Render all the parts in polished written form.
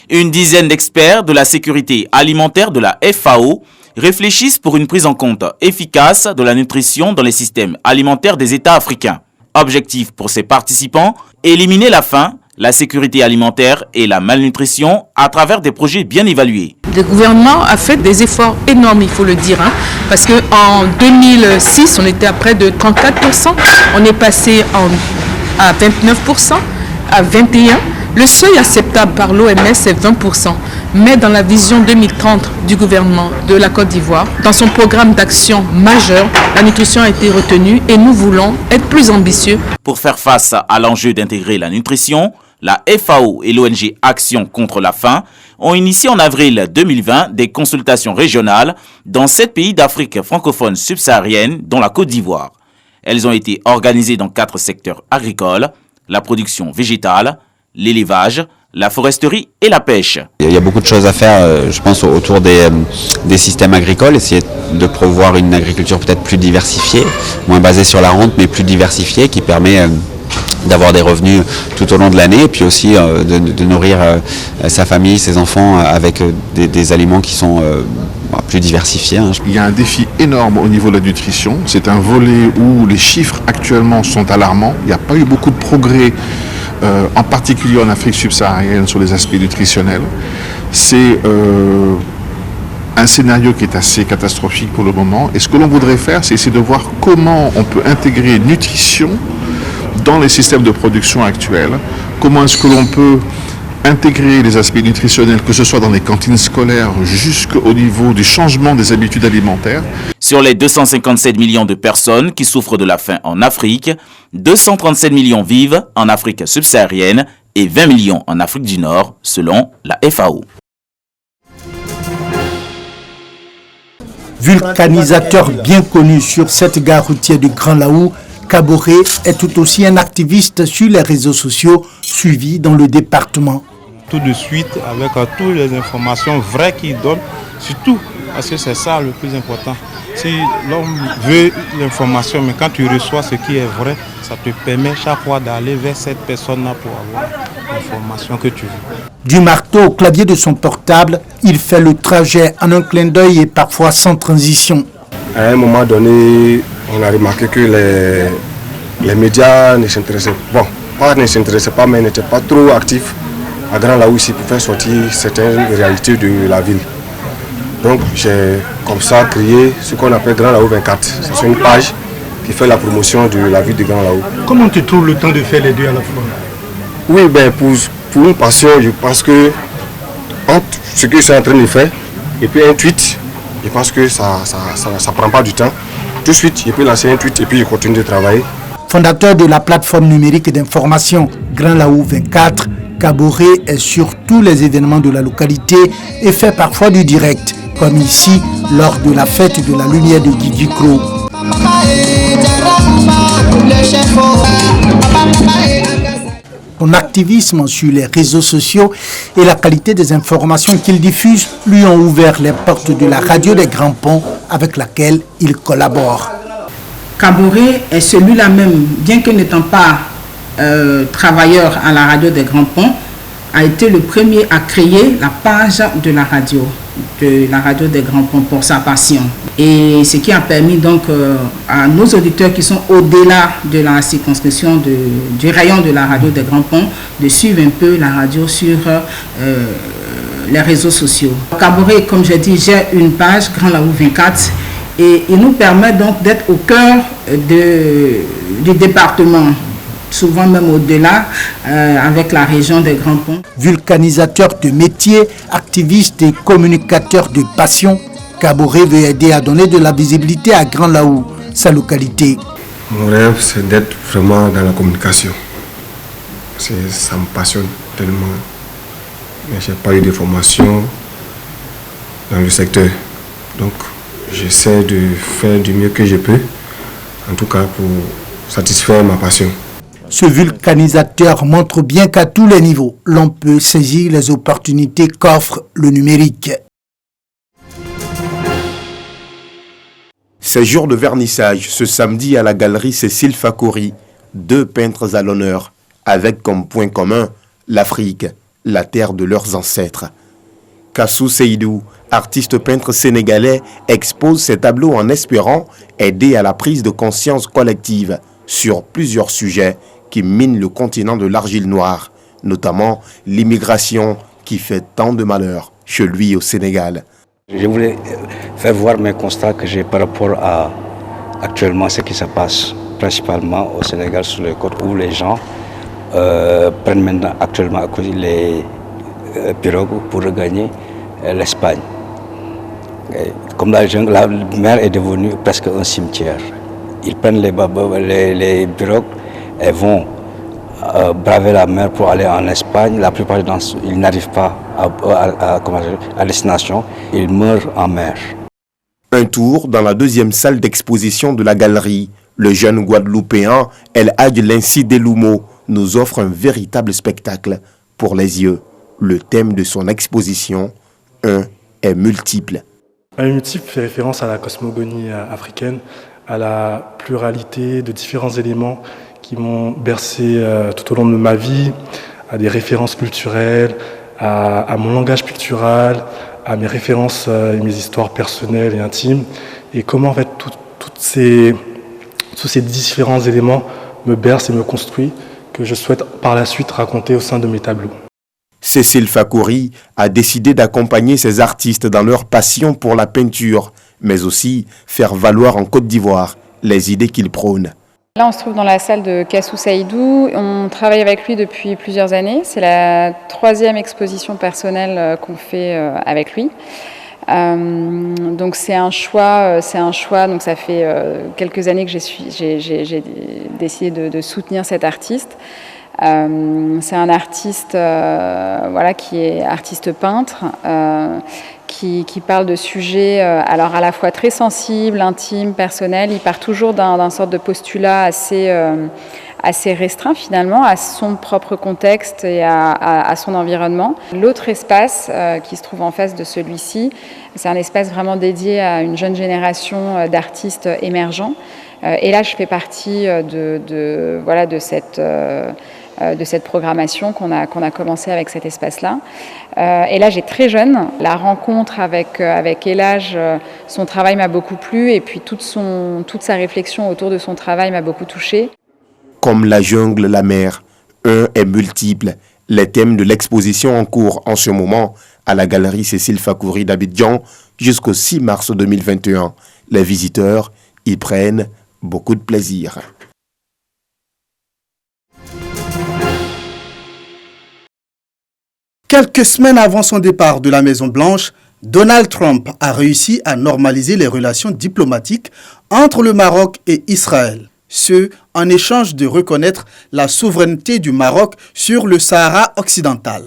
Une dizaine d'experts de la sécurité alimentaire de la FAO réfléchissent pour une prise en compte efficace de la nutrition dans les systèmes alimentaires des États africains. Objectif pour ces participants, éliminer la faim, la sécurité alimentaire et la malnutrition à travers des projets bien évalués. Le gouvernement a fait des efforts énormes, il faut le dire, parce qu'en 2006, on était à près de 34%, on est passé à 29%, à 21%. Le seuil acceptable par l'OMS est 20%, mais dans la vision 2030 du gouvernement de la Côte d'Ivoire, dans son programme d'action majeur, la nutrition a été retenue et nous voulons être plus ambitieux. Pour faire face à l'enjeu d'intégrer la nutrition, la FAO et l'ONG Action contre la faim ont initié en avril 2020 des consultations régionales dans 7 pays d'Afrique francophone subsaharienne, dont la Côte d'Ivoire. Elles ont été organisées dans 4 secteurs agricoles, la production végétale, l'élevage, la foresterie et la pêche. Il y a beaucoup de choses à faire, je pense, autour des systèmes agricoles, essayer de promouvoir une agriculture peut-être plus diversifiée, moins basée sur la rente, mais plus diversifiée, qui permet d'avoir des revenus tout au long de l'année, et puis aussi de nourrir sa famille, ses enfants avec des aliments qui sont plus diversifiés. Il y a un défi énorme au niveau de la nutrition. C'est un volet où les chiffres actuellement sont alarmants. Il n'y a pas eu beaucoup de progrès, en particulier en Afrique subsaharienne, sur les aspects nutritionnels. C'est un scénario qui est assez catastrophique pour le moment. Et ce que l'on voudrait faire, c'est essayer de voir comment on peut intégrer nutrition dans les systèmes de production actuels. Comment est-ce que l'on peut intégrer les aspects nutritionnels, que ce soit dans les cantines scolaires jusqu'au niveau du changement des habitudes alimentaires. Sur les 257 millions de personnes qui souffrent de la faim en Afrique, 237 millions vivent en Afrique subsaharienne et 20 millions en Afrique du Nord, selon la FAO. Vulcanisateur bien connu sur cette gare routière du Grand Laou, Kaboré est tout aussi un activiste sur les réseaux sociaux suivi dans le département. Tout de suite avec toutes les informations vraies qu'il donne, surtout parce que c'est ça le plus important. Si l'homme veut l'information, mais quand tu reçois ce qui est vrai, ça te permet chaque fois d'aller vers cette personne-là pour avoir l'information que tu veux. Du marteau au clavier de son portable, il fait le trajet en un clin d'œil et parfois sans transition. À un moment donné, on a remarqué que les médias ne s'intéressaient pas, mais n'étaient pas trop actifs à Grand Laou ici pour faire sortir certaines réalités de la ville. Donc j'ai comme ça créé ce qu'on appelle Grand Laou 24. C'est une page qui fait la promotion de la ville de Grand Laou. Comment tu trouves le temps de faire les deux à la fois? Oui, pour une passion, je pense que entre ce que je suis en train de faire et puis un tweet, je pense que ça prend pas du temps. Tout de suite, je peux lancer un tweet et puis je continue de travailler. Fondateur de la plateforme numérique d'information Grand Laou 24, Kaboré est sur tous les événements de la localité et fait parfois du direct, comme ici lors de la fête de la lumière de Guigui Kro. Son activisme sur les réseaux sociaux et la qualité des informations qu'il diffuse lui ont ouvert les portes de la radio des Grands Ponts avec laquelle il collabore. Kaboré est celui-là même, bien que n'étant pas travailleur à la radio des Grands Ponts, a été le premier à créer la page de la radio des Grands Ponts pour sa passion. Et ce qui a permis donc à nos auditeurs qui sont au-delà de la circonscription du rayon de la radio des Grands Ponts de suivre un peu la radio sur les réseaux sociaux. Kaboré, comme je dis, j'ai une page Grand Laou 24 et il nous permet donc d'être au cœur du département, souvent même au-delà, avec la région des Grands Ponts. Vulcanisateur de métier, activiste et communicateur de passion, Kaboré veut aider à donner de la visibilité à Grand Laou, sa localité. Mon rêve, c'est d'être vraiment dans la communication. Ça me passionne tellement. Mais je n'ai pas eu de formation dans le secteur. Donc, j'essaie de faire du mieux que je peux, en tout cas pour satisfaire ma passion. Ce vulcanisateur montre bien qu'à tous les niveaux, l'on peut saisir les opportunités qu'offre le numérique. Ces jours de vernissage ce samedi à la galerie Cécile Fakori, 2 peintres à l'honneur, avec comme point commun l'Afrique, la terre de leurs ancêtres. Kassou Seydou, artiste peintre sénégalais, expose ses tableaux en espérant aider à la prise de conscience collective sur plusieurs sujets qui minent le continent de l'argile noire, notamment l'immigration qui fait tant de malheur chez lui au Sénégal. Je voulais faire voir mes constats que j'ai par rapport à actuellement ce qui se passe principalement au Sénégal sur les côtes où les gens prennent maintenant actuellement à cause les pirogues pour regagner l'Espagne. Comme la mer est devenue presque un cimetière. Ils prennent les pirogues et vont braver la mer pour aller en Espagne. La plupart du temps, ils n'arrivent pas à destination. Ils meurent en mer. Un tour dans la deuxième salle d'exposition de la galerie. Le jeune Guadeloupéen El Hadj Lensi Delumo nous offre un véritable spectacle pour les yeux. Le thème de son exposition, un est multiple. Un multiple fait référence à la cosmogonie africaine, à la pluralité de différents éléments qui m'ont bercé tout au long de ma vie, à des références culturelles, à mon langage pictural, à mes références et mes histoires personnelles et intimes, et comment en fait tous ces différents éléments me bercent et me construisent, que je souhaite par la suite raconter au sein de mes tableaux. Cécile Fakouri a décidé d'accompagner ses artistes dans leur passion pour la peinture, mais aussi faire valoir en Côte d'Ivoire les idées qu'ils prônent. Là, on se trouve dans la salle de Kassou Seydou. On travaille avec lui depuis plusieurs années. C'est la 3e exposition personnelle qu'on fait avec lui. Donc c'est un choix. Donc ça fait quelques années que j'ai décidé de soutenir cet artiste. C'est un artiste qui est artiste peintre, qui parle de sujets alors à la fois très sensibles, intimes, personnels. Il part toujours d'un sorte de postulat assez restreint finalement à son propre contexte et à son environnement. L'autre espace qui se trouve en face de celui-ci, c'est un espace vraiment dédié à une jeune génération d'artistes émergents. Et là, je fais partie de cette programmation qu'on a commencé avec cet espace-là. Et là, j'ai très jeune. La rencontre avec El Hadj, son travail m'a beaucoup plu, et puis toute sa réflexion autour de son travail m'a beaucoup touchée. Comme la jungle, la mer, un est multiple. Les thèmes de l'exposition en cours en ce moment à la galerie Cécile Fakouri d'Abidjan jusqu'au 6 mars 2021. Les visiteurs y prennent beaucoup de plaisir. Quelques semaines avant son départ de la Maison-Blanche, Donald Trump a réussi à normaliser les relations diplomatiques entre le Maroc et Israël. Ce, en échange de reconnaître la souveraineté du Maroc sur le Sahara occidental.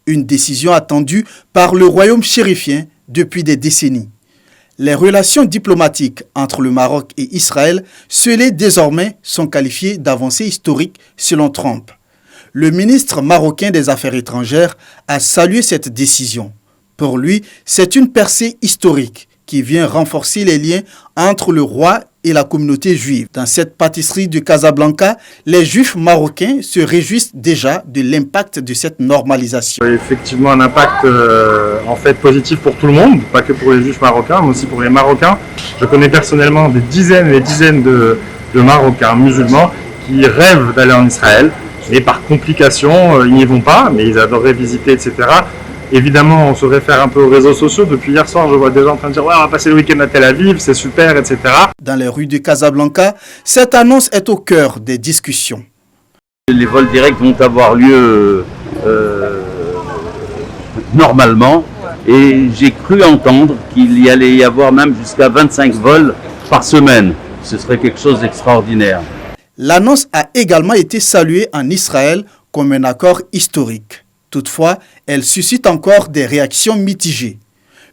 Une décision attendue par le royaume chérifien depuis des décennies. Les relations diplomatiques entre le Maroc et Israël, scellées désormais, sont qualifiées d'avancées historiques selon Trump. Le ministre marocain des Affaires étrangères a salué cette décision. Pour lui, c'est une percée historique qui vient renforcer les liens entre le roi et la communauté juive. Dans cette pâtisserie de Casablanca, les juifs marocains se réjouissent déjà de l'impact de cette normalisation. Effectivement, un impact en fait positif pour tout le monde, pas que pour les juifs marocains, mais aussi pour les Marocains. Je connais personnellement des dizaines et des dizaines de Marocains musulmans qui rêvent d'aller en Israël. Et par complication, ils n'y vont pas, mais ils adoreraient visiter, etc. Évidemment, on se réfère un peu aux réseaux sociaux. Depuis hier soir, je vois des gens en train de dire « Ouais, on va passer le week-end à Tel Aviv, c'est super, etc. » Dans les rues de Casablanca, cette annonce est au cœur des discussions. Les vols directs vont avoir lieu normalement. Et j'ai cru entendre qu'il y allait y avoir même jusqu'à 25 vols par semaine. Ce serait quelque chose d'extraordinaire. L'annonce a également été saluée en Israël comme un accord historique. Toutefois, elle suscite encore des réactions mitigées.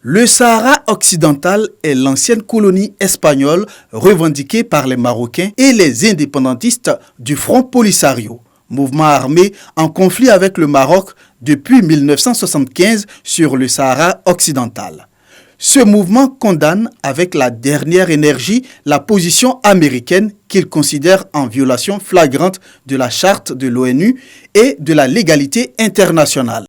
Le Sahara occidental est l'ancienne colonie espagnole revendiquée par les Marocains et les indépendantistes du Front Polisario, mouvement armé en conflit avec le Maroc depuis 1975 sur le Sahara occidental. Ce mouvement condamne avec la dernière énergie la position américaine qu'il considère en violation flagrante de la charte de l'ONU et de la légalité internationale.